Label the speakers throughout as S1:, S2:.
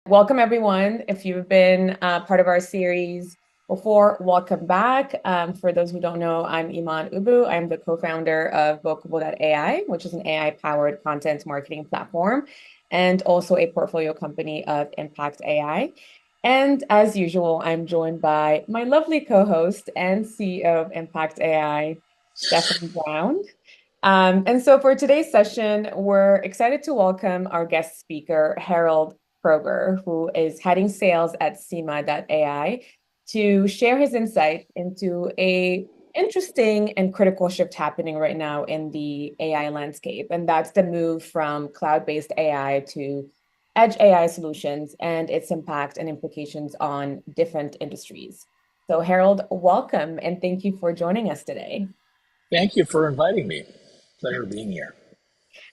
S1: Welcome, everyone. If you've been part of our series before, welcome back. For those who don't know, I'm Iman Oubou. I'm the co-founder of Vocable.ai, which is an AI-powered content marketing platform, and also a portfolio company of impactAI. And as usual, I'm joined by my lovely co-host and CEO of impactAI, Steffen Braun. And so for today's session, we're excited to welcome our guest speaker, Harald Kroeger, who is heading sales at SiMa.ai, to share his insight into a interesting and critical shift happening right now in the AI landscape. And that's the move from cloud-based AI to edge AI solutions and its impact and implications on different industries. So Harald, welcome, and thank you for joining us today.
S2: Thank you for inviting me. Pleasure being here.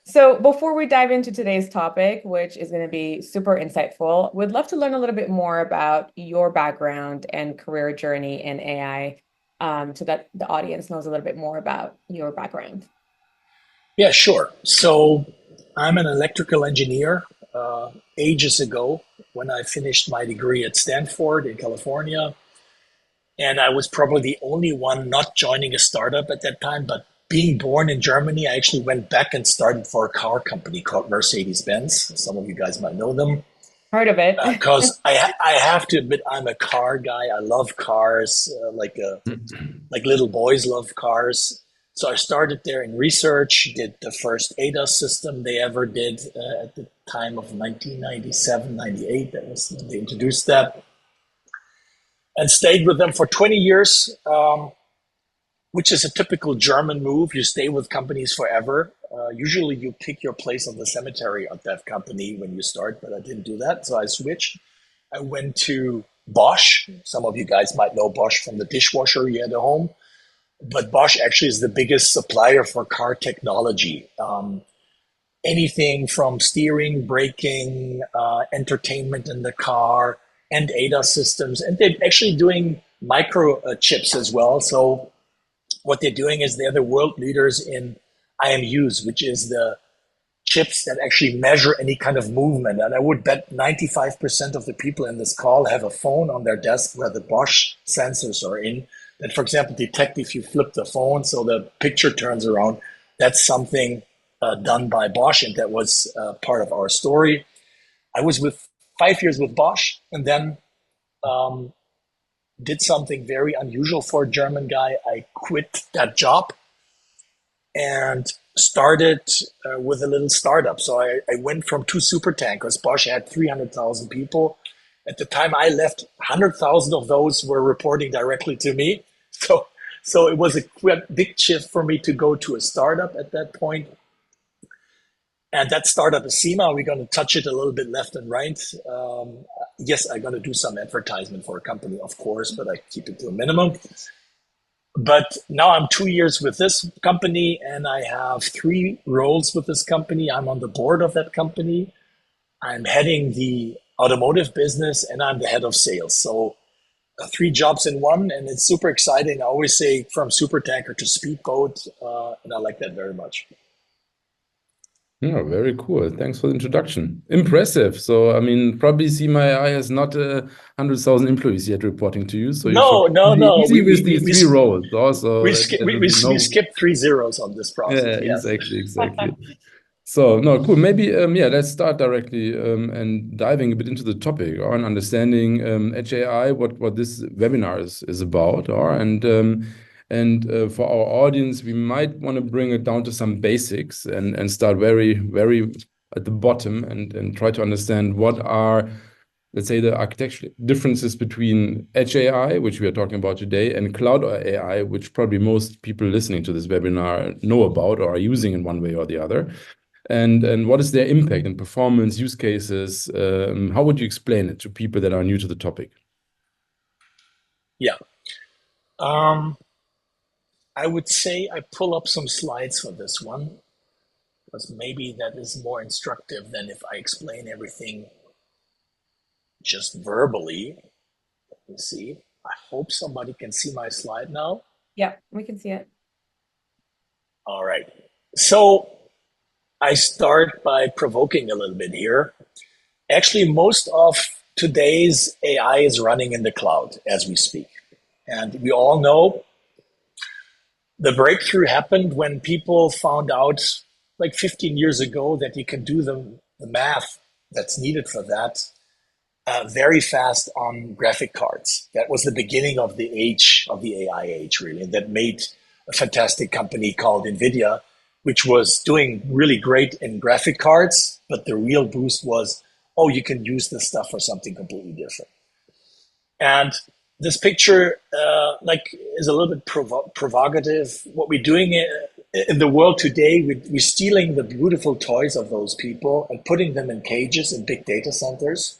S1: So before we dive into today's topic, which is going to be super insightful, we'd love to learn a little bit more about your background and career journey in AI, so that the audience knows a little bit more about your background.
S2: Yeah, sure. So I'm an electrical engineer. Ages ago, when I finished my degree at Stanford in California, and I was probably the only one not joining a startup at that time, but being born in Germany, I actually went back and started for a car company called Mercedes-Benz. Some of you guys might know them.
S1: Heard of it.
S2: Because I have to admit, I'm a car guy. I love cars, like little boys love cars. So I started there in research, did the first ADAS system they ever did at the time of 1997, 98. That was when they introduced that, and stayed with them for 20 years, which is a typical German move. You stay with companies forever. Usually you pick your place on the cemetery of that company when you start, but I didn't do that. So I switched. I went to Bosch. Some of you guys might know Bosch from the dishwasher you had at home. But Bosch actually is the biggest supplier for car technology. Anything from steering, braking, entertainment in the car, and ADAS systems. And they're actually doing microchips as well. So what they're doing is they're the world leaders in IMUs, which is the chips that actually measure any kind of movement. And I would bet 95% of the people in this call have a phone on their desk where the Bosch sensors are in that, for example, detect if you flip the phone so the picture turns around. That's something done by Bosch, and that was part of our story. I was with 5 years with Bosch, and then um, did something very unusual for a German guy. I quit that job and started with a little startup. So I went from two super tankers. Bosch had 300,000 people. At the time I left, 100,000 of those were reporting directly to me. So, so it was a big shift for me to go to a startup at that point. And that startup is SiMa. We're going to touch it a little bit left and right. Yes, I'm going to do some advertisement for a company, of course, but I keep it to a minimum. But now I'm 2 years with this company, and I have three roles with this company. I'm on the board of that company. I'm heading the automotive business, and I'm the head of sales. So three jobs in one, and it's super exciting. I always say from super tanker to speedboat, and I like that very much.
S3: Yeah, very cool. Thanks for the introduction. Impressive. So, I mean, probably SiMa.ai has not 100,000 employees yet reporting to you. So you should
S2: No, no,
S3: be
S2: no.
S3: easy with these three roles. Also,
S2: We skipped 3 zeros on this process.
S3: yeah,
S2: Yes.
S3: exactly. So, no, cool. Maybe, yeah, let's start directly and diving a bit into the topic on understanding Edge AI, what this webinar is about, and for our audience, we might want to bring it down to some basics and start very, very at the bottom and try to understand what are, let's say, the architectural differences between Edge AI, which we are talking about today, and Cloud AI, which probably most people listening to this webinar know about or are using in one way or the other. And what is their impact and performance use cases? How would you explain it to people that are new to the topic?
S2: Yeah. Um, I would say I pull up some slides for this one because maybe that is more instructive than if I explain everything just verbally. Let me see. I hope somebody can see my slide now.
S1: Yeah, we can see it.
S2: All right. So I start by provoking a little bit here. Actually, most of today's AI is running in the cloud as we speak. And we all know the breakthrough happened when people found out like 15 years ago that you can do the math that's needed for that very fast on graphic cards. That was the beginning of the age of the AI age, really. And that made a fantastic company called NVIDIA, which was doing really great in graphic cards. But the real boost was, oh, you can use this stuff for something completely different. And this picture, is a little bit provocative. What we're doing in the world today, we're stealing the beautiful toys of those people and putting them in cages in big data centers.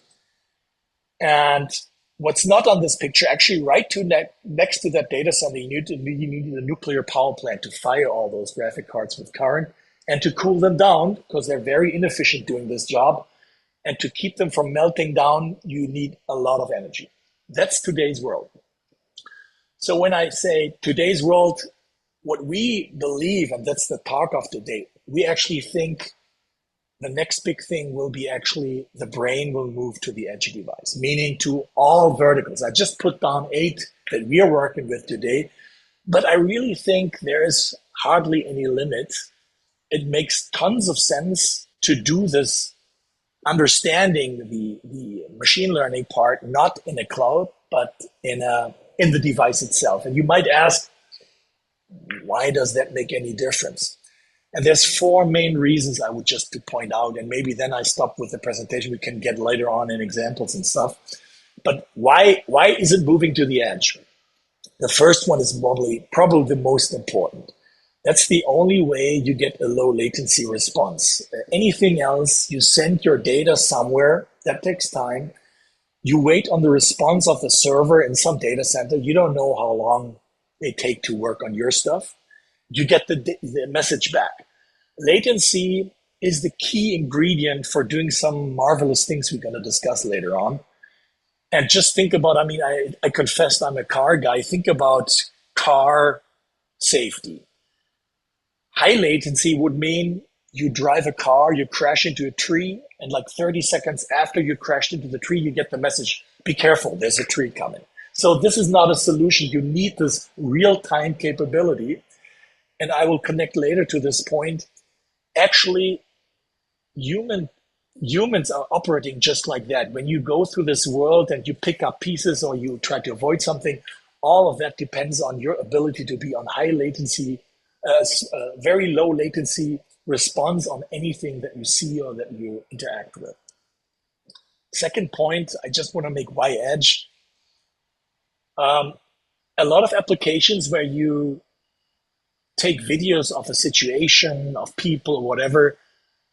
S2: And what's not on this picture, actually, right to next to that data center, you need a nuclear power plant to fire all those graphic cards with current and to cool them down because they're very inefficient doing this job. And to keep them from melting down, you need a lot of energy. That's today's world. So when I say today's world, what we believe, and that's the talk of today, we actually think the next big thing will be actually the brain will move to the edge device, meaning to all verticals. I just put down 8 that we are working with today, but I really think there is hardly any limit. It makes tons of sense to do this understanding the machine learning part, not in a cloud, but in the device itself. And you might ask, why does that make any difference? And there's 4 main reasons I would just to point out, and maybe then I stop with the presentation. We can get later on in examples and stuff. But why is it moving to the edge? The first one is probably the most important. That's the only way you get a low latency response. Anything else, you send your data somewhere, that takes time. You wait on the response of the server in some data center. You don't know how long they take to work on your stuff. You get the message back. Latency is the key ingredient for doing some marvelous things we're going to discuss later on. And just think about, I confessed I'm a car guy. Think about car safety. High latency would mean you drive a car, you crash into a tree, and like 30 seconds after you crashed into the tree, you get the message, be careful, there's a tree coming. So this is not a solution. You need this real-time capability. And I will connect later to this point. Actually, humans are operating just like that. When you go through this world and you pick up pieces or you try to avoid something, all of that depends on your ability to be on high latency, very low latency response on anything that you see or that you interact with. Second point, I just want to make why edge. A lot of applications where you take videos of a situation, of people, or whatever,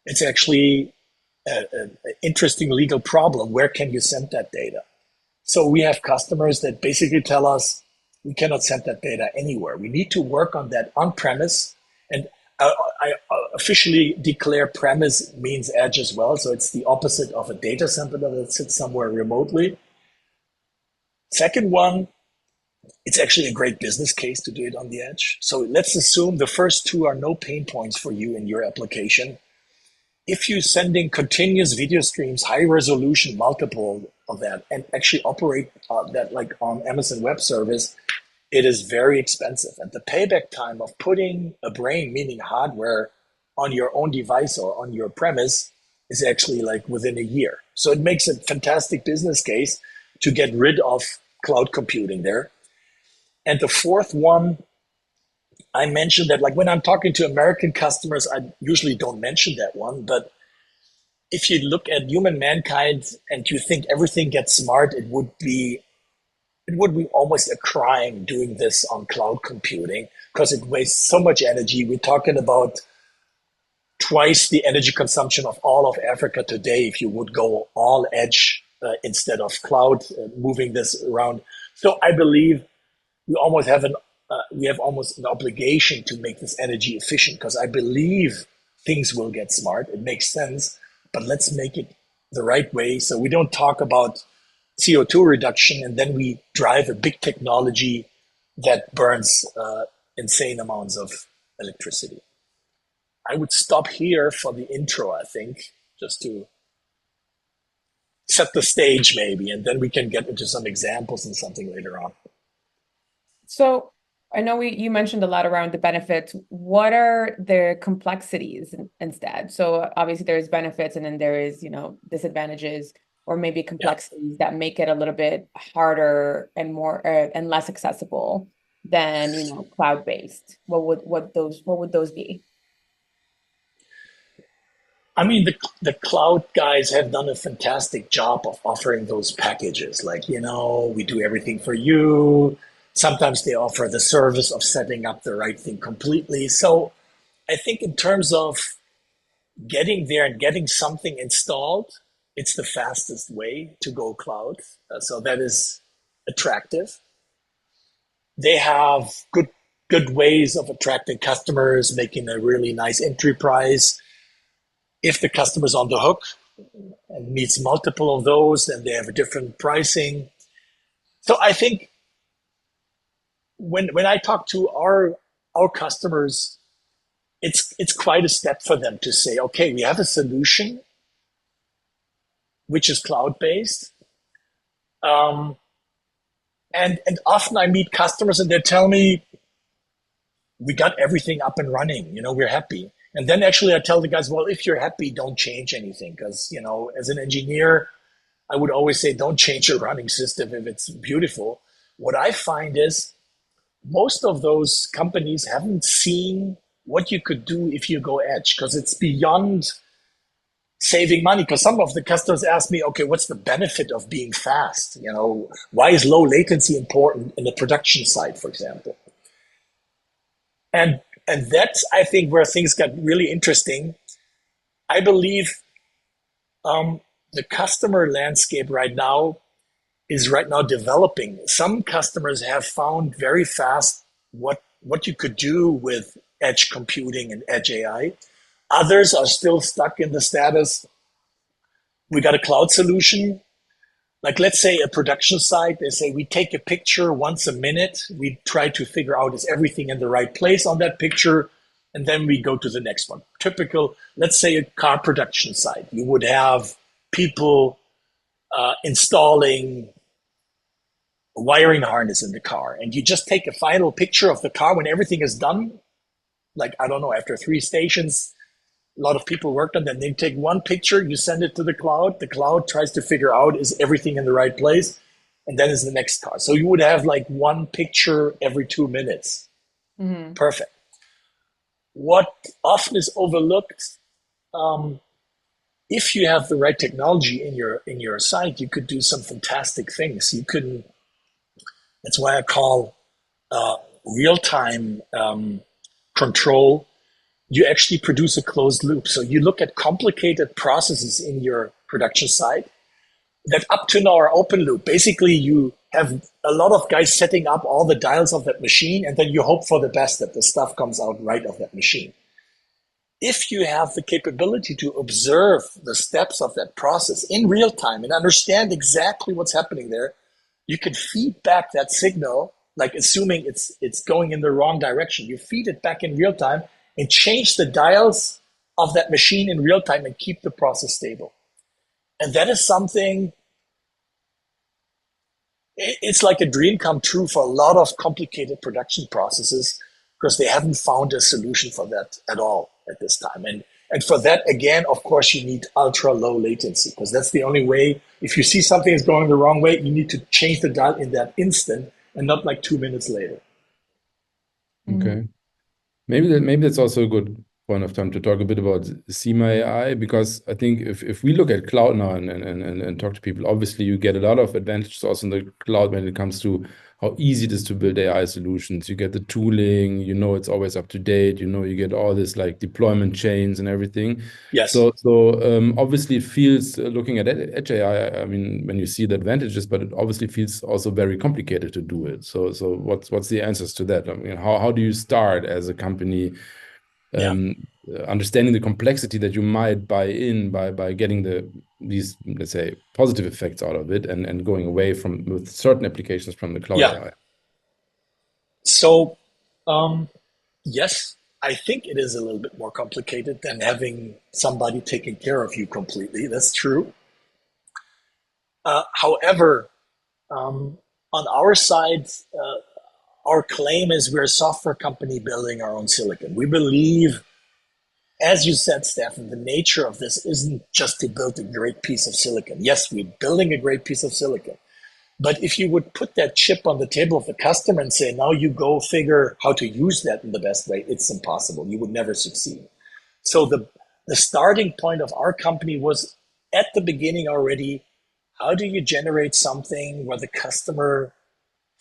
S2: it's actually an interesting legal problem. Where can you send that data? So we have customers that basically tell us we cannot send that data anywhere. We need to work on that on premise. And I officially declare premise means edge as well. So it's the opposite of a data center that sits somewhere remotely. Second one, it's actually a great business case to do it on the edge. So let's assume the first 2 are no pain points for you in your application. If you're sending continuous video streams, high resolution, multiple of that, and actually operate that like on Amazon Web Service, it is very expensive. And the payback time of putting a brain, meaning hardware, on your own device or on your premise is actually like within a year. So it makes a fantastic business case to get rid of cloud computing there. And the fourth one, I mentioned that like when I'm talking to American customers, I usually don't mention that one. But if you look at human mankind and you think everything gets smart, it would be almost a crime doing this on cloud computing because it wastes so much energy. We're talking about twice the energy consumption of all of Africa today if you would go all edge instead of cloud, moving this around. So I believe we have almost an obligation to make this energy efficient because I believe things will get smart. It makes sense, but let's make it the right way so we don't talk about CO2 reduction and then we drive a big technology that burns insane amounts of electricity. I would stop here for the intro, I think, just to set the stage maybe, and then we can get into some examples and something later on.
S1: So I know you mentioned a lot around the benefits. What are the complexities instead? So obviously there's benefits and then there is, disadvantages or maybe
S2: Yeah.
S1: complexities that make it a little bit harder and more and less accessible than, cloud-based. What would those be?
S2: I mean, the cloud guys have done a fantastic job of offering those packages. Like, we do everything for you. Sometimes they offer the service of setting up the right thing completely. So I think in terms of getting there and getting something installed, it's the fastest way to go cloud. So that is attractive. They have good ways of attracting customers, making a really nice entry price. If the customer's on the hook and needs multiple of those, then they have a different pricing. So I think when I talk to our customers, it's quite a step for them to say, okay, we have a solution which is cloud based, and often I meet customers and they tell me we got everything up and running. We're happy. And then actually I tell the guys, well, if you're happy, don't change anything. Because, as an engineer, I would always say, don't change your running system if it's beautiful. What I find is most of those companies haven't seen what you could do if you go edge, because it's beyond saving money. Because some of the customers ask me, okay, what's the benefit of being fast? Why is low latency important in the production side, for example? And that's, I think, where things got really interesting. I believe the customer landscape is right now developing. Some customers have found very fast what you could do with edge computing and edge AI. Others are still stuck in the status, we got a cloud solution. Like, let's say a production site, they say we take a picture once a minute. We try to figure out, is everything in the right place on that picture? And then we go to the next one. Typical, let's say a car production site. You would have people installing a wiring harness in the car. And you just take a final picture of the car when everything is done. Like, I don't know, after 3 stations, a lot of people worked on that. They take one picture, you send it to the cloud. The cloud tries to figure out, is everything in the right place? And then is the next car. So you would have like one picture every 2 minutes.
S1: Mm-hmm.
S2: Perfect. What often is overlooked, if you have the right technology in your site, you could do some fantastic things. That's why I call real-time control. You actually produce a closed loop. So you look at complicated processes in your production site that up to now are open loop. Basically, you have a lot of guys setting up all the dials of that machine, and then you hope for the best that the stuff comes out right of that machine. If you have the capability to observe the steps of that process in real time and understand exactly what's happening there, you can feed back that signal, like assuming it's going in the wrong direction. You feed it back in real time and change the dials of that machine in real time and keep the process stable. And that is something, it's like a dream come true for a lot of complicated production processes, because they haven't found a solution for that at all at this time. And for that, again, of course, you need ultra low latency, because that's the only way. If you see something is going the wrong way, you need to change the dial in that instant and not like 2 minutes later.
S3: Okay. Maybe that's also a good point of time to talk a bit about SiMa.ai, because I think if we look at cloud now and talk to people, obviously you get a lot of advantages also in the cloud when it comes to how easy it is to build AI solutions. You get the tooling, it's always up to date, you get all this like deployment chains and everything.
S2: Yes.
S3: So obviously it feels, looking at edge AI, I mean, when you see the advantages, but it obviously feels also very complicated to do it. So what's the answers to that? I mean, how do you start as a company understanding the complexity that you might buy in by getting these, let's say, positive effects out of it and going away from with certain applications from the cloud AI?
S2: So, yes, I think it is a little bit more complicated than having somebody taking care of you completely. That's true. However, on our side, our claim is we're a software company building our own silicon. We believe, as you said, Steffen, the nature of this isn't just to build a great piece of silicon. Yes, we're building a great piece of silicon. But if you would put that chip on the table of the customer and say, now you go figure how to use that in the best way, it's impossible. You would never succeed. So the starting point of our company was at the beginning already, how do you generate something where the customer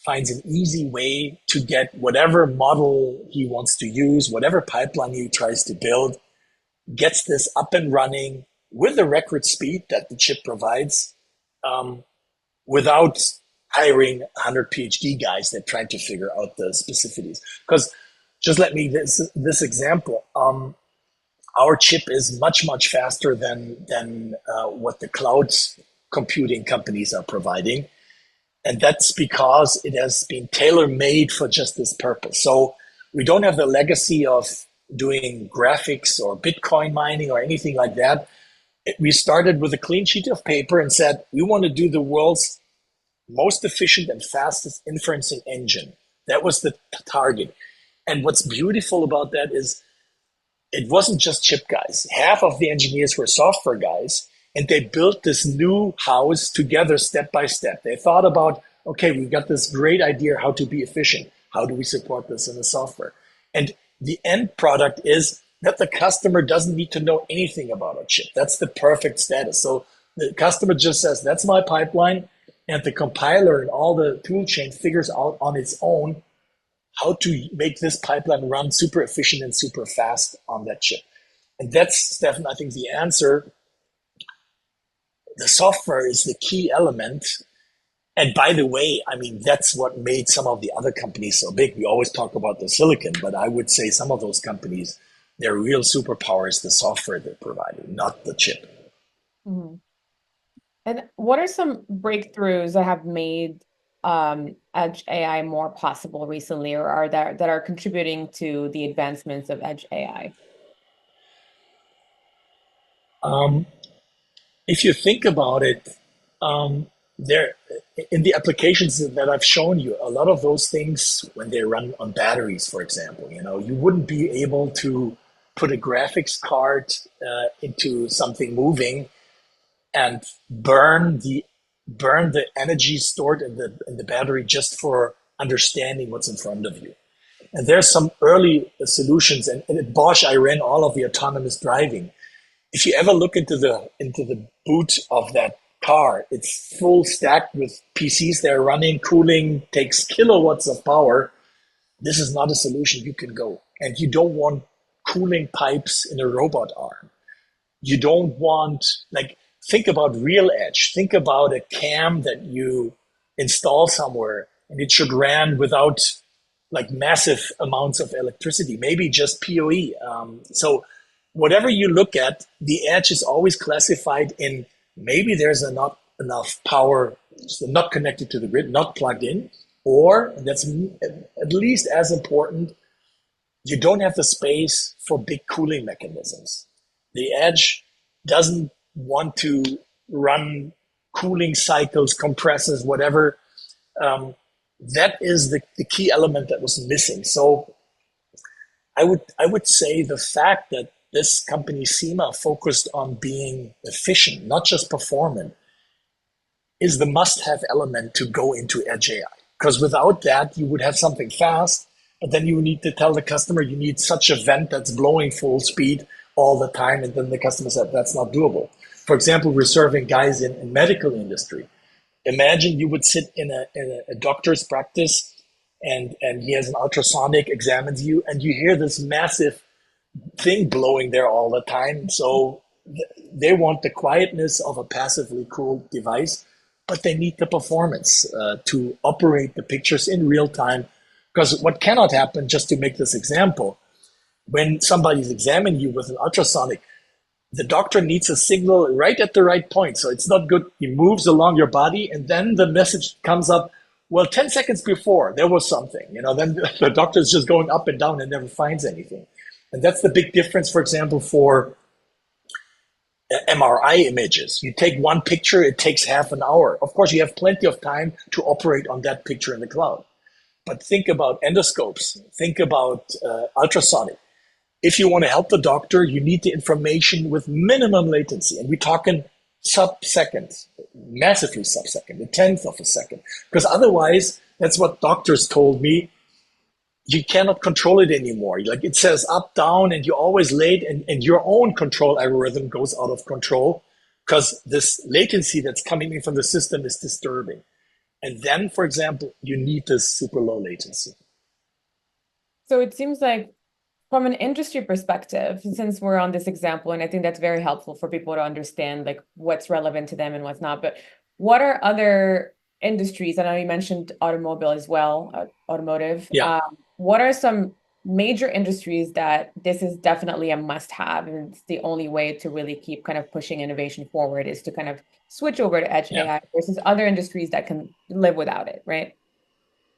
S2: finds an easy way to get whatever model he wants to use, whatever pipeline he tries to build, gets this up and running with the record speed that the chip provides, without hiring 100 PhD guys that trying to figure out the specificities. Because just let me this example. Our chip is much, much faster than what the cloud computing companies are providing. And that's because it has been tailor-made for just this purpose. So we don't have the legacy of doing graphics or Bitcoin mining or anything like that. We started with a clean sheet of paper and said, we want to do the world's most efficient and fastest inferencing engine. That was the target. And what's beautiful about that is it wasn't just chip guys. Half of the engineers were software guys, and they built this new house together step by step. They thought about, okay, we've got this great idea how to be efficient. How do we support this in the software? And the end product is that the customer doesn't need to know anything about a chip. That's the perfect status. So the customer just says, that's my pipeline, and the compiler and all the tool chain figures out on its own how to make this pipeline run super efficient and super fast on that chip. And that's, Steffen, I think the answer. The software is the key element. And by the way, I mean, that's what made some of the other companies so big. We always talk about the silicon, but I would say some of those companies, their real superpower is the software they're providing, not the chip.
S1: Mm-hmm. And what are some breakthroughs that have made Edge AI more possible recently, or are that are contributing to the advancements of Edge AI?
S2: If you think about it, there in the applications that I've shown you, a lot of those things when they run on batteries, for example, you wouldn't be able to put a graphics card into something moving and burn the energy stored in the battery just for understanding what's in front of you. And there's some early solutions, and at Bosch I ran all of the autonomous driving. If you ever look into the boot of that car, it's full stacked with PCs they're running, cooling, takes kilowatts of power. This is not a solution you can go. And you don't want cooling pipes in a robot arm. You don't want, think about real edge. Think about a cam that you install somewhere and it should run without massive amounts of electricity, maybe just PoE. So whatever you look at, the edge is always classified in maybe there's not enough power, so not connected to the grid, not plugged in, or, and that's at least as important, you don't have the space for big cooling mechanisms. The edge doesn't want to run cooling cycles, compressors, whatever. That is the key element that was missing. So I would say the fact that this company SiMa focused on being efficient, not just performant, is the must-have element to go into Edge AI. Because without that, you would have something fast, but then you need to tell the customer you need such a vent that's blowing full speed all the time, and then the customer said that's not doable. For example, we're serving guys in medical industry. Imagine you would sit in a doctor's practice and he has an ultrasonic, examines you, and you hear this massive thing blowing there all the time. So they want the quietness of a passively cooled device, but they need the performance to operate the pictures in real time. Because what cannot happen, just to make this example, when somebody's examining you with an ultrasonic, the doctor needs a signal right at the right point. So it's not good. He moves along your body and then the message comes up, well, 10 seconds before there was something, then the doctor is just going up and down and never finds anything. And that's the big difference, for example, for MRI images. You take one picture, it takes half an hour. Of course, you have plenty of time to operate on that picture in the cloud. But think about endoscopes. Think about ultrasonic. If you want to help the doctor, you need the information with minimum latency. And we're talking sub-seconds, massively sub-second, a tenth of a second. Because otherwise, that's what doctors told me, you cannot control it anymore. Like it says up, down, and you're always late, and your own control algorithm goes out of control because this latency that's coming in from the system is disturbing. And then, for example, you need this super low latency.
S1: So it seems like from an industry perspective, since we're on this example, and I think that's very helpful for people to understand like what's relevant to them and what's not, but what are other industries? I know you mentioned automobile as well, automotive.
S2: Yeah.
S1: What are some major industries that this is definitely a must-have, and it's the only way to really keep kind of pushing innovation forward is to kind of switch over to edge AI versus other industries that can live without it, right?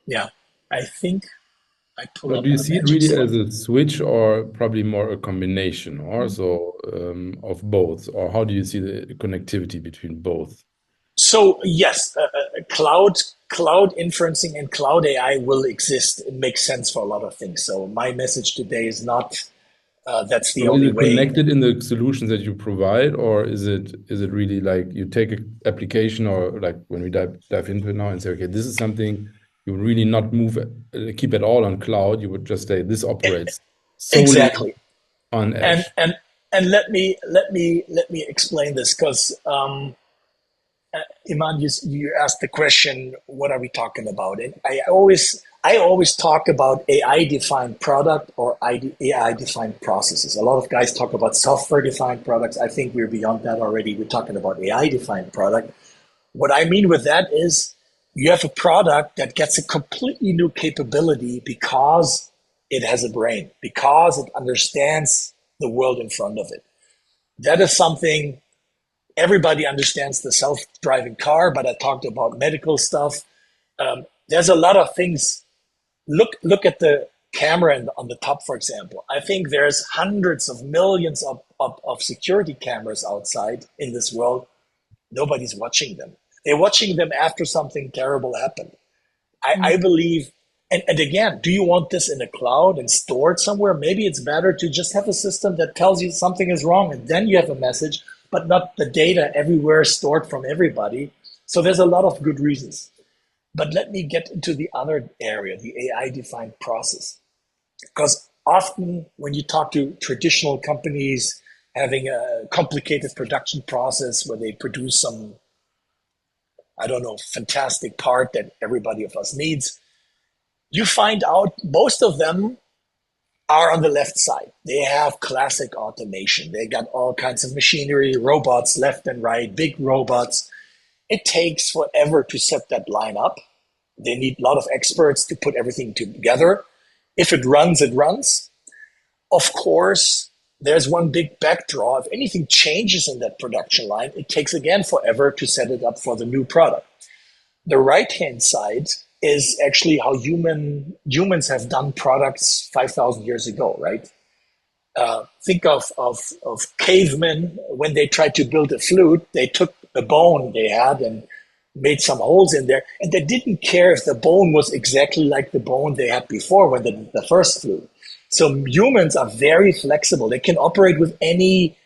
S2: Yeah, I think I pull
S3: But
S2: up
S3: do you
S2: a
S3: see it
S2: magic
S3: really
S2: slide.
S3: as a switch or probably more a combination also of both? Or how do you see the connectivity between both?
S2: So yes, cloud inferencing and cloud AI will exist. It makes sense for a lot of things. So my message today is not that's the
S3: So is
S2: only
S3: it
S2: way.
S3: connected in the solutions that you provide, or is it really like you take an application, or like when we dive into it now and say, okay, this is something you would really not keep at all on cloud. You would just say this operates solely
S2: Exactly.
S3: on edge.
S2: And let me explain this because Iman, you asked the question, what are we talking about? And I always talk about AI defined product or AI defined processes. A lot of guys talk about software defined products. I think we're beyond that already. We're talking about AI defined product. What I mean with that is you have a product that gets a completely new capability because it has a brain, because it understands the world in front of it. That is something everybody understands, the self-driving car, but I talked about medical stuff. There's a lot of things. Look at the camera on the top, for example. I think there's hundreds of millions of security cameras outside in this world. Nobody's watching them. They're watching them after something terrible happened. I believe, and again, do you want this in a cloud and stored somewhere? Maybe it's better to just have a system that tells you something is wrong, and then you have a message, but not the data everywhere stored from everybody. So there's a lot of good reasons. But let me get into the other area, the AI-defined process. Because often when you talk to traditional companies having a complicated production process where they produce some, I don't know, fantastic part that everybody of us needs, you find out most of them are on the left side. They have classic automation. They got all kinds of machinery, robots left and right, big robots. It takes forever to set that line up. They need a lot of experts to put everything together. If it runs, it runs. Of course, there's one big backdraw. If anything changes in that production line, it takes again forever to set it up for the new product. The right-hand side is actually how humans have done products 5,000 years ago, right? Think of cavemen when they tried to build a flute. They took the bone they had and made some holes in there, and they didn't care if the bone was exactly like the bone they had before when the first flute. So humans are very flexible. They can operate with anything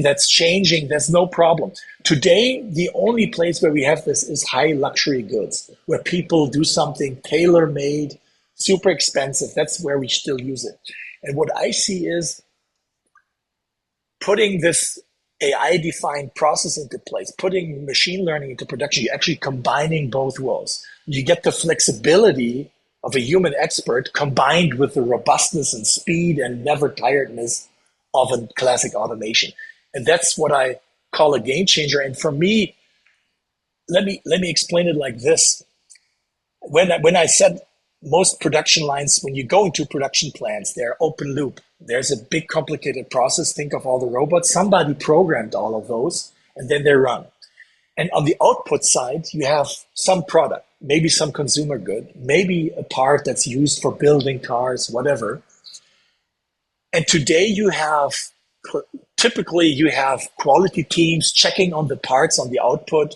S2: that's changing. There's no problem. Today, the only place where we have this is high luxury goods, where people do something tailor-made, super expensive. That's where we still use it. And what I see is putting this AI-defined process into place, putting machine learning into production, you're actually combining both worlds. You get the flexibility of a human expert combined with the robustness and speed and never tiredness of a classic automation. And that's what I call a game changer. And for me, let me explain it like this. When I said most production lines, when you go into production plants, they're open loop. There's a big complicated process. Think of all the robots. Somebody programmed all of those, and then they run. And on the output side, you have some product, maybe some consumer good, maybe a part that's used for building cars, whatever. And today you have typically you have quality teams checking on the parts, on the output.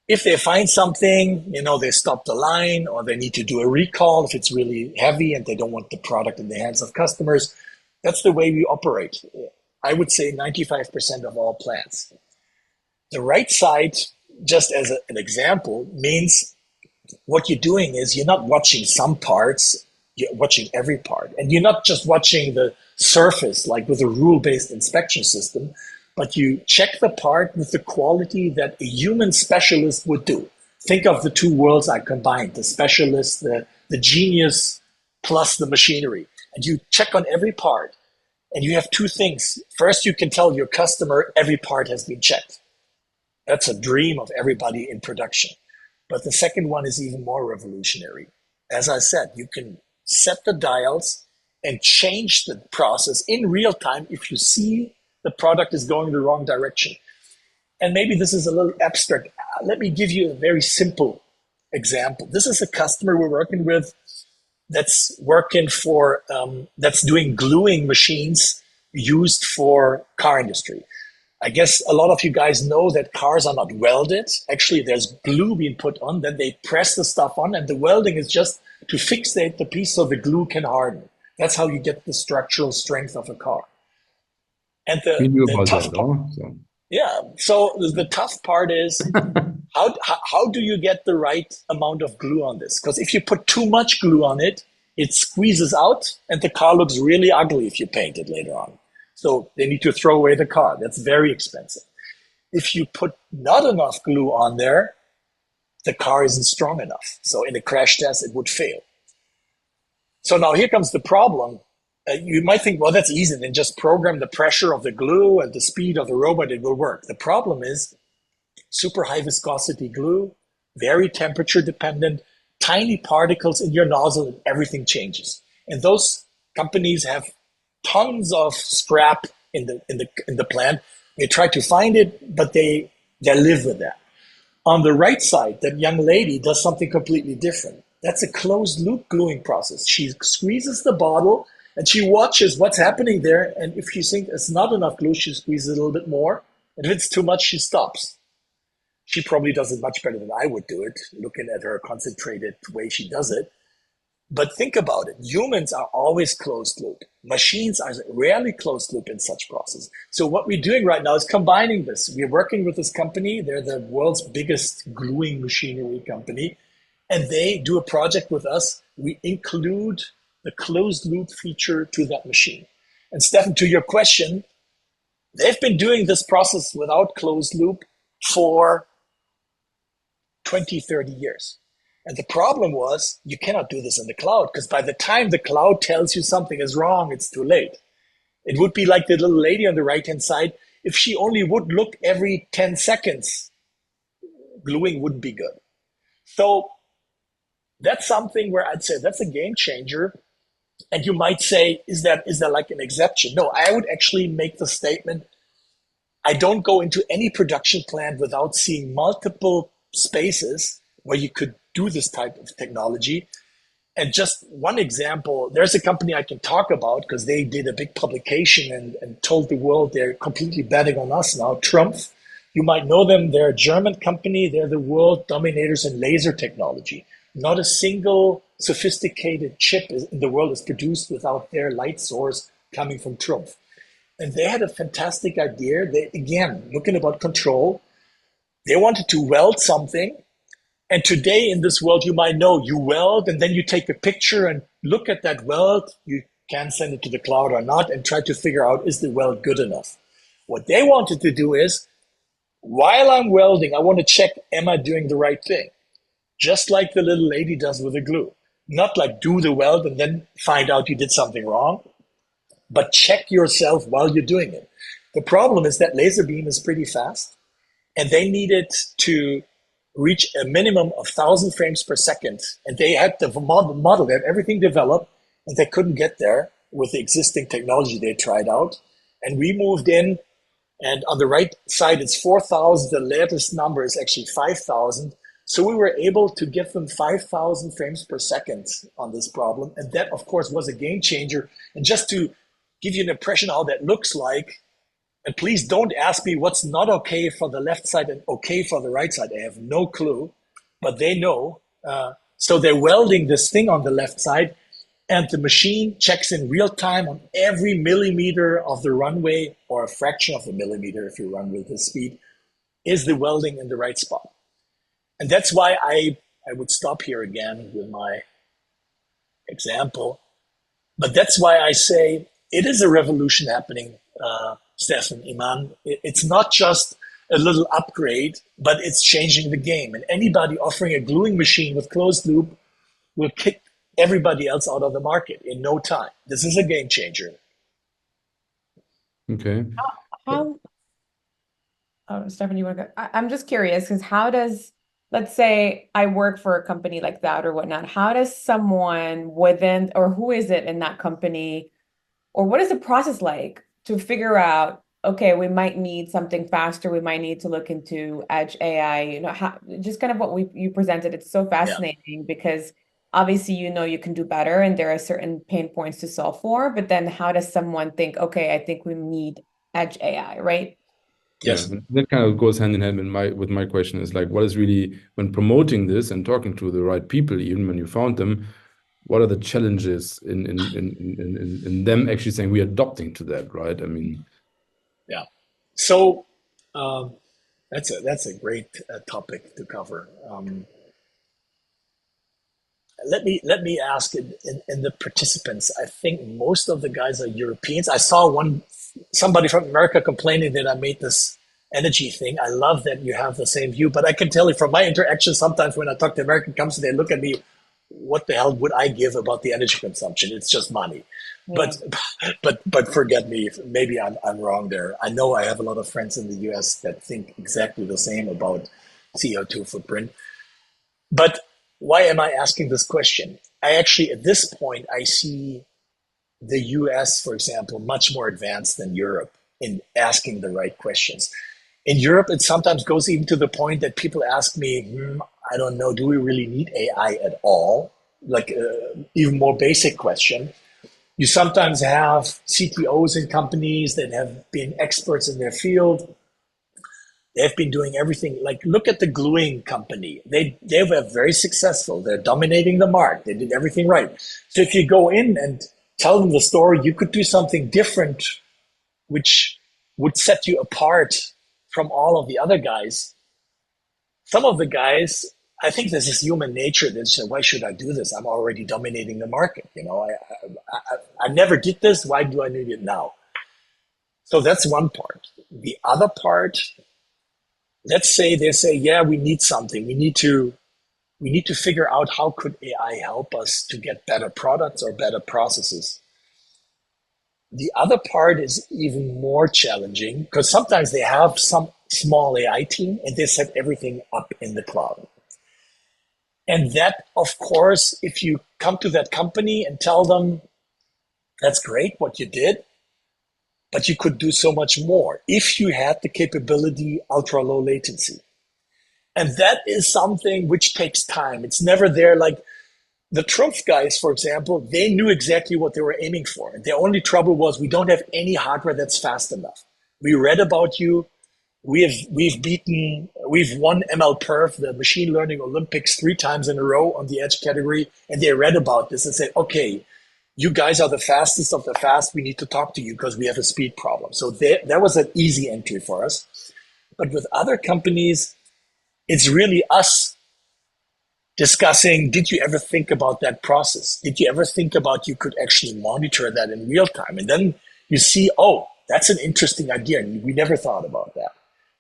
S2: If they find something, they stop the line, or they need to do a recall if it's really heavy and they don't want the product in the hands of customers. That's the way we operate. I would say 95% of all plants. The right side, just as an example, means what you're doing is you're not watching some parts, you're watching every part. And you're not just watching the surface, like with a rule-based inspection system, but you check the part with the quality that a human specialist would do. Think of the two worlds I combined, the specialist, the genius, plus the machinery. And you check on every part. And you have two things. First, you can tell your customer every part has been checked. That's a dream of everybody in production. But the second one is even more revolutionary. As I said, you can set the dials and change the process in real time if you see the product is going the wrong direction. And maybe this is a little abstract. Let me give you a very simple example. This is a customer we're working with that's that's doing gluing machines used for car industry. I guess a lot of you guys know that cars are not welded. Actually, there's glue being put on, then they press the stuff on, and the welding is just to fixate the piece so the glue can harden. That's how you get the structural strength of a car. And the tough part, so the tough part is how do you get the right amount of glue on this? Because if you put too much glue on it, it squeezes out and the car looks really ugly if you paint it later on. So they need to throw away the car. That's very expensive. If you put not enough glue on there, the car isn't strong enough. So in a crash test, it would fail. So now here comes the problem. You might think, well, that's easy. Then just program the pressure of the glue and the speed of the robot. It will work. The problem is super high viscosity glue, very temperature dependent, tiny particles in your nozzle, and everything changes. And those companies have tons of scrap in the plant. They try to find it, but they live with that. On the right side, that young lady does something completely different. That's a closed loop gluing process. She squeezes the bottle and she watches what's happening there. And if she thinks it's not enough glue, she squeezes a little bit more. And if it's too much, she stops. She probably does it much better than I would do it, looking at her concentrated way she does it. But think about it. Humans are always closed loop. Machines are rarely closed loop in such process. So what we're doing right now is combining this. We're working with this company. They're the world's biggest gluing machinery company. And they do a project with us. We include the closed loop feature to that machine. And Steffen, to your question, they've been doing this process without closed loop for 20, 30 years. And the problem was you cannot do this in the cloud because by the time the cloud tells you something is wrong, it's too late. It would be like the little lady on the right-hand side. If she only would look every 10 seconds, gluing wouldn't be good. So that's something where I'd say that's a game changer. And you might say, is there like an exception? No, I would actually make the statement, I don't go into any production plant without seeing multiple spaces where you could do this type of technology. And just one example, there's a company I can talk about because they did a big publication and told the world they're completely betting on us now, Trumpf. You might know them. They're a German company. They're the world dominators in laser technology. Not a single sophisticated chip in the world is produced without their light source coming from Trumpf. And they had a fantastic idea. They, again, looking about control, they wanted to weld something. And today in this world, you might know you weld and then you take a picture and look at that weld. You can send it to the cloud or not and try to figure out, is the weld good enough? What they wanted to do is, while I'm welding, I want to check, am I doing the right thing? Just like the little lady does with the glue. Not like do the weld and then find out you did something wrong, but check yourself while you're doing it. The problem is that laser beam is pretty fast and they needed to reach a minimum of 1,000 frames per second. And they had the model, they had everything developed, and they couldn't get there with the existing technology they tried out. And we moved in, and on the right side, it's 4,000. The latest number is actually 5,000. So we were able to give them 5,000 frames per second on this problem. And that, of course, was a game changer. And just to give you an impression how that looks like. And please don't ask me what's not okay for the left side and okay for the right side. I have no clue, but they know. So they're welding this thing on the left side, and the machine checks in real time on every millimeter of the runway, or a fraction of a millimeter if you run with this speed, is the welding in the right spot. And that's why I would stop here again with my example. But that's why I say it is a revolution happening, Steffen, Iman. It's not just a little upgrade, but it's changing the game. And anybody offering a gluing machine with closed loop will kick everybody else out of the market in no time. This is a game changer.
S3: Okay.
S1: How, oh, Stefan, you want to go? I'm just curious because how does, let's say I work for a company like that or whatnot, how does someone within, or who is it in that company, or what is the process like to figure out, okay, we might need something faster, we might need to look into edge AI, you know, how, just kind of what you presented. It's so fascinating because obviously, you know, you can do better and there are certain pain points to solve for, but then how does someone think, okay, I think we need edge AI, right?
S2: Yes.
S3: Yeah, that kind of goes hand in hand with my question is like, what is really, when promoting this and talking to the right people, even when you found them, what are the challenges in them actually saying we're adopting to that, right? I mean,
S2: yeah. So that's a great topic to cover. Let me ask in the participants. I think most of the guys are Europeans. I saw somebody from America complaining that I made this energy thing. I love that you have the same view, but I can tell you from my interaction sometimes when I talk to American companies, they look at me, what the hell would I give about the energy consumption? It's just money. Yeah. But forget me, maybe I'm wrong there. I know I have a lot of friends in the US that think exactly the same about CO2 footprint. But why am I asking this question? I actually, at this point, I see the US, for example, much more advanced than Europe in asking the right questions. In Europe, it sometimes goes even to the point that people ask me, I don't know, do we really need AI at all? Like even more basic question. You sometimes have CTOs in companies that have been experts in their field. They've been doing everything. Like, look at the gluing company. They were very successful. They're dominating the market. They did everything right. So if you go in and tell them the story, you could do something different, which would set you apart from all of the other guys. Some of the guys, I think this is human nature. They say, why should I do this? I'm already dominating the market. You know, I never did this. Why do I need it now? So that's one part. The other part, let's say they say, yeah, we need something. We need to figure out how could AI help us to get better products or better processes. The other part is even more challenging because sometimes they have some small AI team and they set everything up in the cloud. And that, of course, if you come to that company and tell them, that's great what you did, but you could do so much more if you had the capability, ultra low latency. And that is something which takes time. It's never there. Like the Trumpf guys, for example, they knew exactly what they were aiming for. And their only trouble was we don't have any hardware that's fast enough. We read about you. We've won MLPerf, the machine learning Olympics, 3 times in a row on the edge category. And they read about this and said, okay, you guys are the fastest of the fast. We need to talk to you because we have a speed problem. So that was an easy entry for us. But with other companies, it's really us discussing, did you ever think about that process? Did you ever think about you could actually monitor that in real time? And then you see, oh, that's an interesting idea. We never thought about that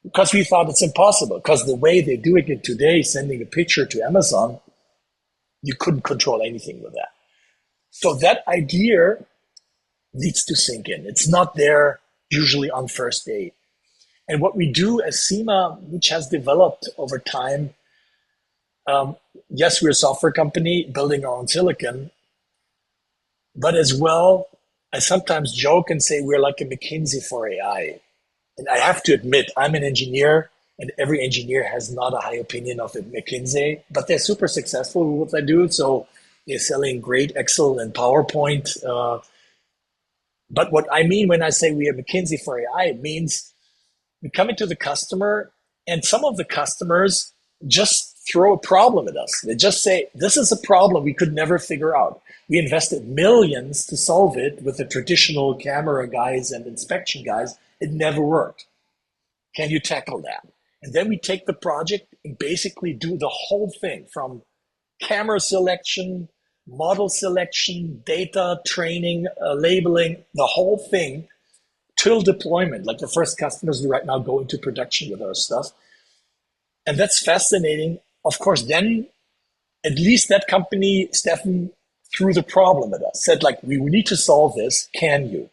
S2: because we thought it's impossible because the way they're doing it today, sending a picture to Amazon, you couldn't control anything with that. So that idea needs to sink in. It's not there usually on first date. And what we do as SiMa, which has developed over time, yes, we're a software company building our own silicon, but as well, I sometimes joke and say we're like a McKinsey for AI. And I have to admit, I'm an engineer, and every engineer has not a high opinion of McKinsey, but they're super successful with what they do. So they're selling great Excel and PowerPoint. But what I mean when I say we are McKinsey for AI, it means we come into the customer, and some of the customers just throw a problem at us. They just say, this is a problem we could never figure out. We invested millions to solve it with the traditional camera guys and inspection guys. It never worked. Can you tackle that? And then we take the project and basically do the whole thing from camera selection, model selection, data training, labeling, the whole thing till deployment. Like the first customers right now go into production with our stuff. And that's fascinating. Of course, then at least that company, Steffen, threw the problem at us, said like, we need to solve this. Can you?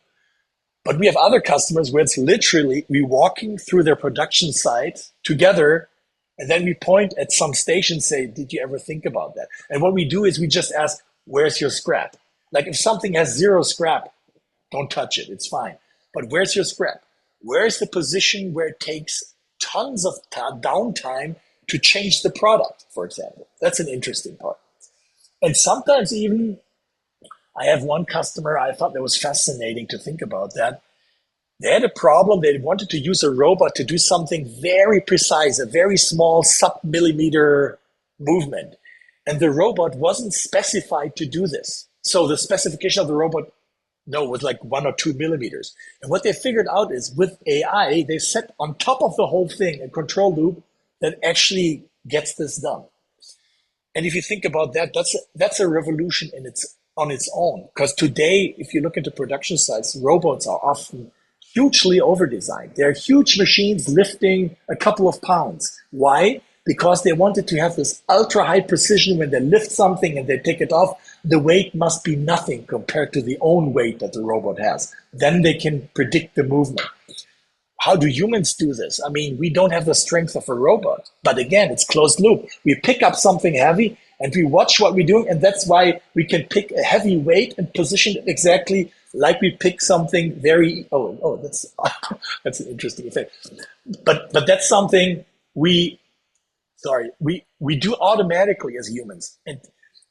S2: But we have other customers where it's literally we walking through their production site together, and then we point at some station, say, did you ever think about that? And what we do is we just ask, where's your scrap? Like if something has zero scrap, don't touch it. It's fine. But where's your scrap? Where's the position where it takes tons of downtime to change the product, for example? That's an interesting part. And sometimes even, I have one customer, I thought that was fascinating to think about that. They had a problem. They wanted to use a robot to do something very precise, a very small sub-millimeter movement. And the robot wasn't specified to do this. So the specification of the robot, no, was like 1 or 2 millimeters. And what they figured out is with AI, they set on top of the whole thing a control loop that actually gets this done. And if you think about that, that's a revolution on its own. Because today, if you look into production sites, robots are often hugely over-designed. They're huge machines lifting a couple of pounds. Why? Because they wanted to have this ultra-high precision when they lift something and they take it off. The weight must be nothing compared to the own weight that the robot has. Then they can predict the movement. How do humans do this? I mean, we don't have the strength of a robot. But again, it's closed loop. We pick up something heavy and we watch what we're doing. And that's why we can pick a heavy weight and position it exactly like we pick something very, that's that's an interesting effect. But that's something we do automatically as humans. And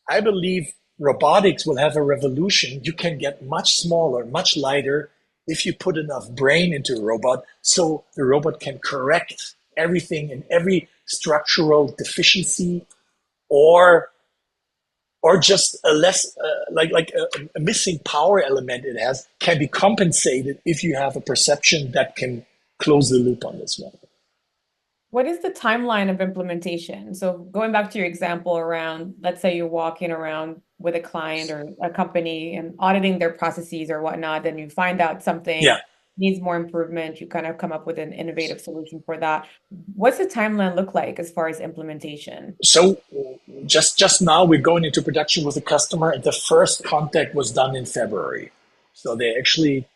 S2: I believe robotics will have a revolution. You can get much smaller, much lighter if you put enough brain into a robot, so the robot can correct everything and every structural deficiency or just a less a missing power element it has can be compensated if you have a perception that can close the loop on this one.
S1: What is the timeline of implementation? So going back to your example around, let's say you're walking around with a client or a company and auditing their processes or whatnot, then you find out something needs more improvement, you kind of come up with an innovative solution for that. What's the timeline look like as far as implementation?
S2: So just now we're going into production with a customer, and the first contact was done in February. So they actually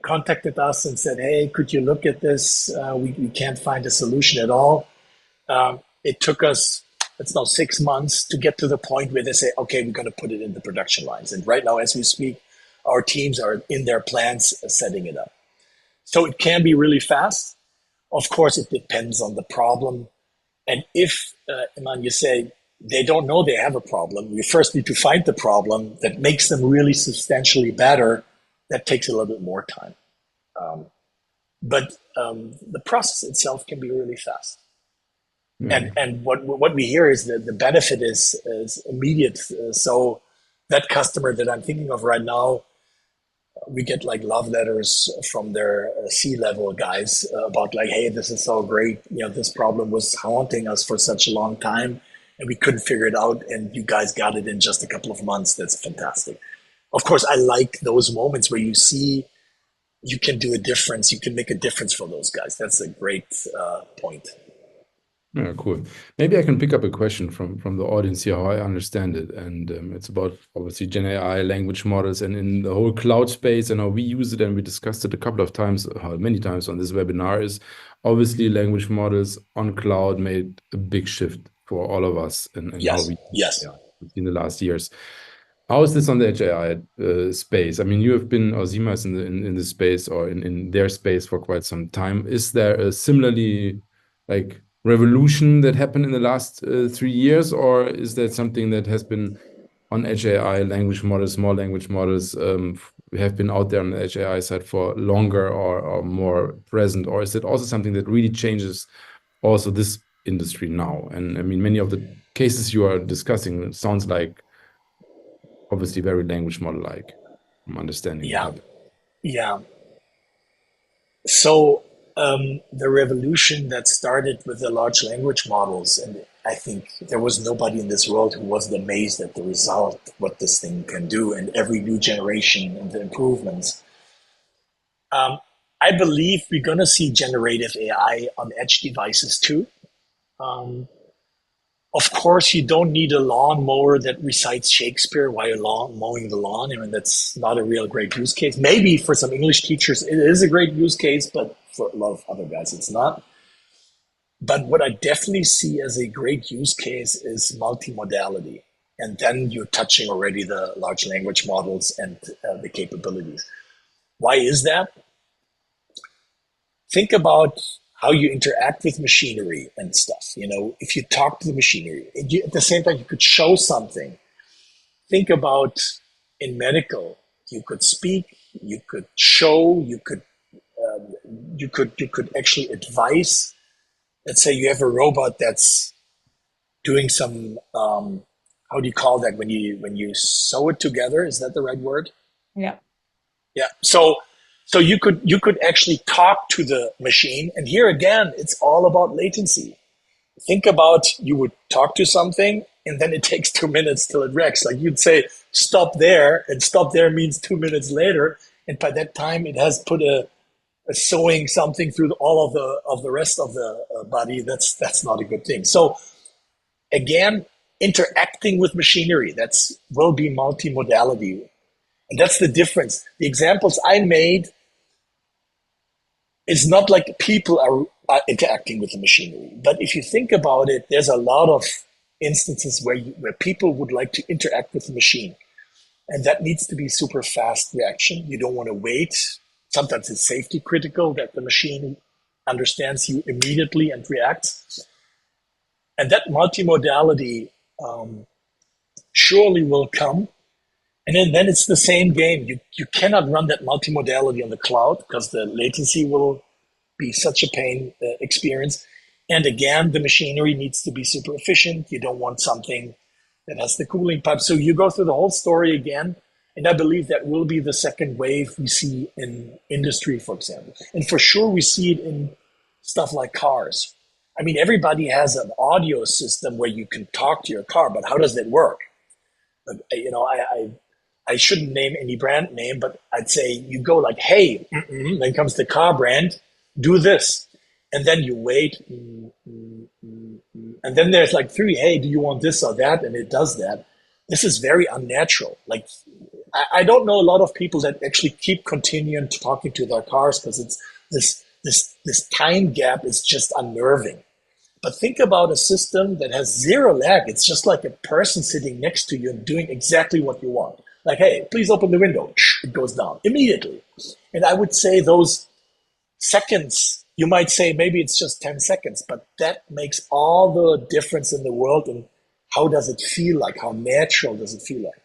S2: contacted us and said, hey, could you look at this? We can't find a solution at all. It took us, it's now 6 months to get to the point where they say, okay, we're going to put it in the production lines. And right now, as we speak, our teams are in their plants setting it up. So it can be really fast. Of course, it depends on the problem. And if, Iman, you say they don't know they have a problem, we first need to find the problem that makes them really substantially better. That takes a little bit more time. But the process itself can be really fast. And what we hear is that the benefit is immediate. So that customer that I'm thinking of right now, we get like love letters from their C-level guys about like, hey, this is so great. You know, this problem was haunting us for such a long time and we couldn't figure it out. And you guys got it in just a couple of months. That's fantastic. Of course, I like those moments where you see you can do a difference. You can make a difference for those guys. That's a great point.
S3: Yeah, cool. Maybe I can pick up a question from the audience here, how I understand it. And it's about, obviously, Gen AI, language models, and in the whole cloud space, and how we use it. And we discussed it a couple of times, many times on this webinar, is obviously language models on cloud made a big shift for all of us and how we in the last years. How is this on the AI space? I mean, you have been, or SiMa is in the space or in their space for quite some time. Is there a similarly like revolution that happened in the last 3 years, or is that something that has been on edge AI, language models, small language models we have been out there on the HAI side for longer or more present, or is it also something that really changes also this industry now? And I mean, many of the cases you are discussing, it sounds like obviously very language model-like. I'm understanding.
S2: Yeah, yeah. So the revolution that started with the large language models, and I think there was nobody in this world who wasn't amazed at the result, what this thing can do, and every new generation and the improvements. I believe we're going to see generative AI on edge devices too. Um, of course, you don't need a lawnmower that recites Shakespeare while you're mowing the lawn. I mean, that's not a real great use case. Maybe for some English teachers, it is a great use case, but for a lot of other guys, it's not. But what I definitely see as a great use case is multimodality. And then you're touching already the large language models and the capabilities. Why is that? Think about how you interact with machinery and stuff. You know, if you talk to the machinery, at the same time, you could show something. Think about in medical, you could speak, you could show, you could actually advise. Let's say you have a robot that's doing some how do you call that when you sew it together? Is that the right word?
S1: Yeah.
S2: Yeah. So you could actually talk to the machine, and here again, it's all about latency. Think about you would talk to something, and then it takes 2 minutes till it reacts. Like you'd say, stop there, and stop there means 2 minutes later, and by that time, it has put a sewing something through all of the rest of the body. That's not a good thing. So again, interacting with machinery, that's will be multimodality. And that's the difference. The examples I made is not like people are interacting with the machinery. But if you think about it, there's a lot of instances where people would like to interact with the machine. And that needs to be super fast reaction. You don't want to wait. Sometimes it's safety critical that the machine understands you immediately and reacts. And that multimodality surely will come. And then it's the same game. You cannot run that multimodality on the cloud because the latency will be such a pain experience. And again, the machinery needs to be super efficient. You don't want something that has the cooling pipe. So you go through the whole story again. And I believe that will be the second wave we see in industry, for example. And for sure, we see it in stuff like cars. I mean, everybody has an audio system where you can talk to your car, but how does that work? You know, I shouldn't name any brand name, but I'd say you go like, hey, then comes the car brand, do this. And then you wait. And then there's like 3, hey, do you want this or that? And it does that. This is very unnatural. Like, I don't know a lot of people that actually keep continuing to talking to their cars because it's this time gap is just unnerving. But think about a system that has zero lag. It's just like a person sitting next to you and doing exactly what you want. Like, hey, please open the window. It goes down immediately. And I would say those seconds, you might say maybe it's just 10 seconds, but that makes all the difference in the world. And how does it feel like? How natural does it feel like?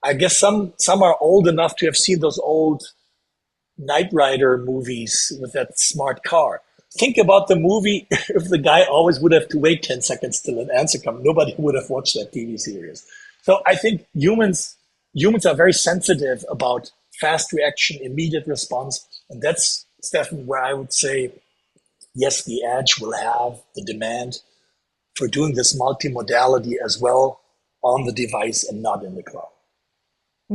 S2: I guess some are old enough to have seen those old Knight Rider movies with that smart car. Think about the movie if the guy always would have to wait 10 seconds till an answer comes. Nobody would have watched that TV series. So I think humans are very sensitive about fast reaction, immediate response. And that's, Steffen, where I would say, yes, the edge will have the demand for doing this multimodality as well on the device and not in the cloud.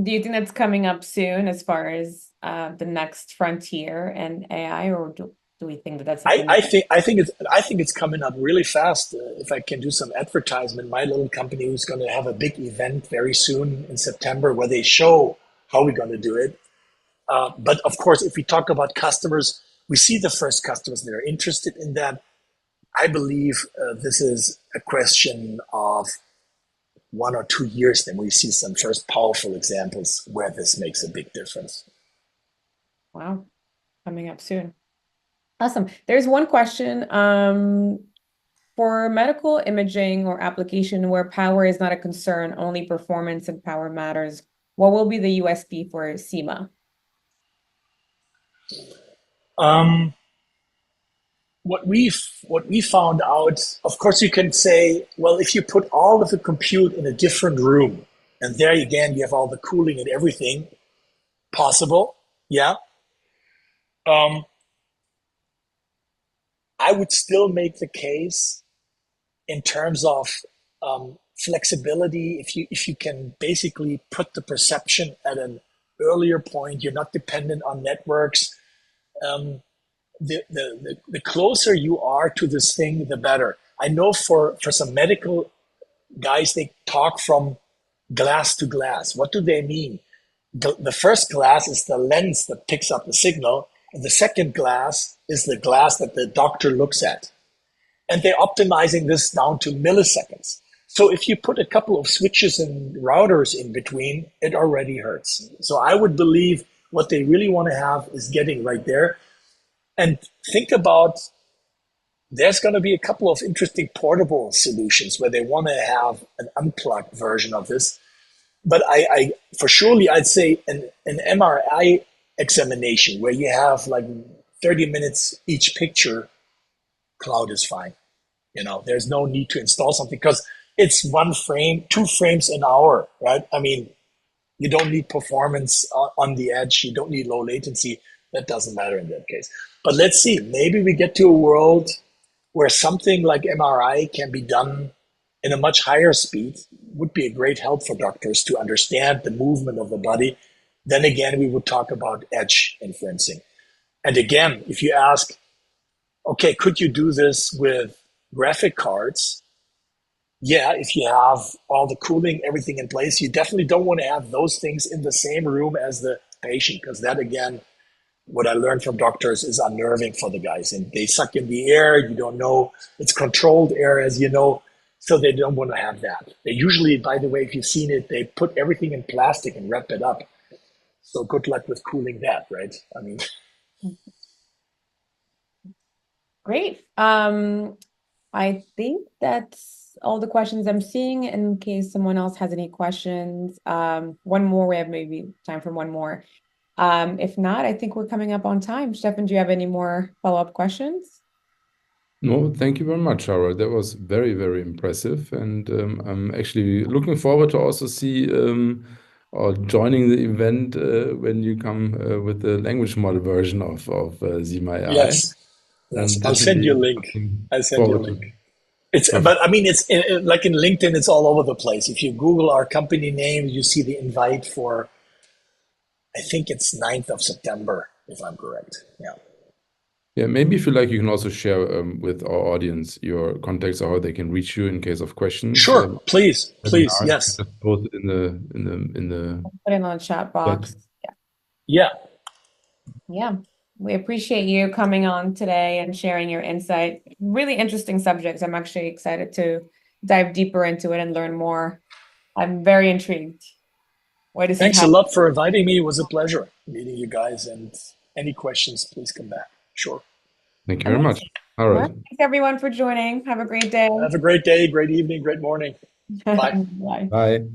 S1: Do you think that's coming up soon as far as the next frontier in AI, or do we think that that's?
S2: I think it's coming up really fast. If I can do some advertisement, my little company is going to have a big event very soon in September where they show how we're going to do it. But of course, if we talk about customers, we see the first customers that are interested in that. I believe this is a question of 1 or 2 years, then we see some first powerful examples where this makes a big difference.
S1: Wow, coming up soon. Awesome. There's one question for medical imaging or application where power is not a concern, only performance and power matters. what will be the USP for SiMa?
S2: What we found out, of course, you can say, well, if you put all of the compute in a different room, and there again you have all the cooling and everything possible, yeah. I would still make the case in terms of flexibility. If you can basically put the perception at an earlier point, you're not dependent on networks. The closer you are to this thing, the better. I know for some medical guys, they talk from glass to glass. What do they mean? The first glass is the lens that picks up the signal, and the second glass is the glass that the doctor looks at. And they're optimizing this down to milliseconds. So if you put a couple of switches and routers in between, it already hurts. So I would believe what they really want to have is getting right there. And think about, there's going to be a couple of interesting portable solutions where they want to have an unplugged version of this. But I for surely, I'd say an MRI examination where you have like 30 minutes each picture, cloud is fine. You know, there's no need to install something because it's 1 frame, 2 frames an hour, right? I mean, you don't need performance on the edge. You don't need low latency. That doesn't matter in that case. But let's see, maybe we get to a world where something like MRI can be done in a much higher speed. Would be a great help for doctors to understand the movement of the body. Then again, we would talk about edge inferencing. And again, if you ask, okay, could you do this with graphic cards? Yeah, if you have all the cooling, everything in place, you definitely don't want to have those things in the same room as the patient, because that, again, what I learned from doctors is unnerving for the guys. And they suck in the air. You don't know. It's controlled air, as you know. So they don't want to have that. They usually, by the way, if you've seen it, they put everything in plastic and wrap it up. So good luck with cooling that, right? I mean,
S1: Great. I think that's all the questions I'm seeing. In case someone else has any questions, one more. We have maybe time for one more. If not, I think we're coming up on time. Steffen, do you have any more follow-up questions?
S3: No, thank you very much, Harald. That was very, very impressive. And I'm actually looking forward to also see or joining the event when you come with the language model version of SiMa.ai.
S2: yes. I'll send you a link. I'll send you a link. But I mean, it's like in LinkedIn, it's all over the place. If you Google our company name, you see the invite for, I think it's 9th of September, if I'm correct. Yeah.
S3: Yeah, maybe if you like, you can also share with our audience your contacts or how they can reach you in case of questions.
S2: Sure, please, yes.
S3: Just post it in the
S1: put it on the chat box.
S2: Yeah.
S1: Yeah. We appreciate you coming on today and sharing your insight. Really interesting subjects. I'm actually excited to dive deeper into it and learn more. I'm very intrigued.
S2: Thanks a lot for inviting me. It was a pleasure meeting you guys. And any questions, please come back. Sure.
S3: Thank you very much. All right.
S1: Thanks everyone for joining. Have a great day.
S2: Have a great day, great evening, great morning. Bye.
S1: Bye.
S3: Bye.